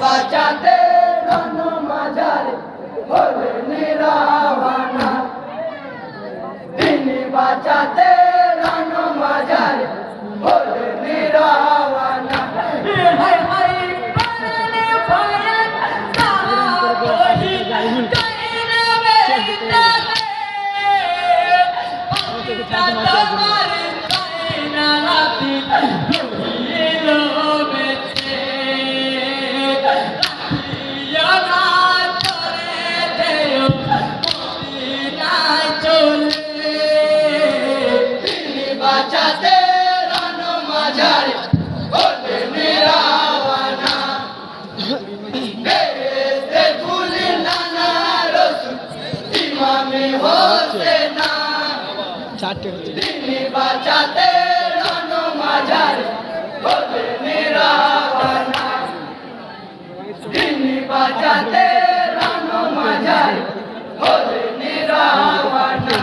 বাঁচাতে রণ মাঝারে হলেন রাওয়ানা, তিনি বাঁচাতে রণ মাঝারে হলেন রাওয়ানা। হায় হায় প্রাণে ভয়ান সাহাবী কাইনা বেতারে, পিতা তোমার কাইনা রাতি রহিলো বেঁচে, রাখিয়া না করে দেও মদিনায় চলে। তিনি বাঁচাতে রণ মাঝারে হলেন রাওয়ানা, বেহেশতের ফুল নানা রসুল ইমামে হোসেনা, তিনি বাঁচাতে রণ মাঝারে হলেন রাওয়ানা, তিনি বাঁচাতে রণ মাঝারে হলেন রাওয়ানা।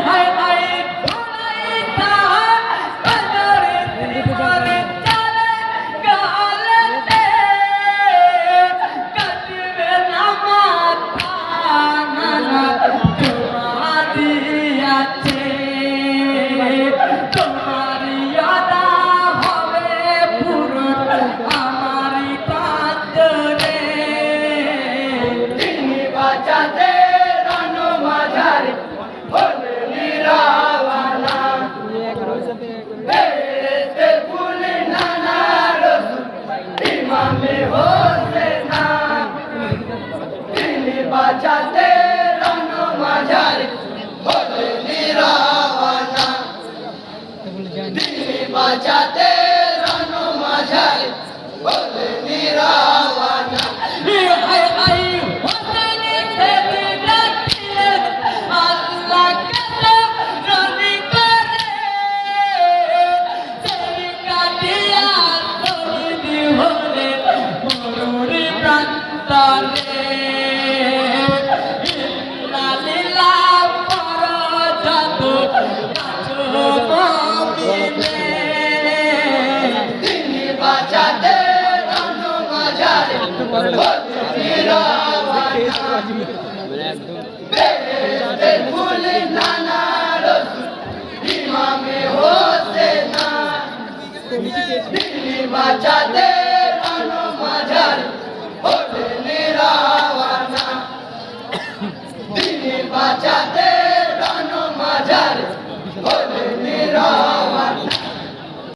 হায় হায় ঘোড়ায় তাহার বাজারে জীবনে চলে গালেতে, কাটবে না মাথা নানা দোয়া দিয়াছে, তোমারি আদা হবে পূরণ আমারি কাতরে। তিনি বাঁচাতে রণ মাঝারে হলেন রাওয়ানা, বেহেশতের ফুল নানা রসুল ইমামে হোসেনা, তিনি বাঁচাতে রণ মাঝারে হলেন রাওয়ানা, তিনি বাঁচাতে রণ মাঝারে হলেন রাওয়ানা। হায় হায় হোসেনি থেকে ডাকিলেন আল্লাহ কাছে রনি করে, সেই কাটিয়া শহীদ হলেন মরুরি প্রান্তরে। ইন্না লিল্লাহ পরজাত কাছো মুমিনে, তিনি বাঁচাতে রণ মাঝারে হলেন রাওয়ানা, বেহেশতের ফুল নানা রসুল ইমামে হোসেনা, তিনি বাঁচাতে রণ মাঝারে হলেন রাওয়ানা, তিনি বাঁচাতে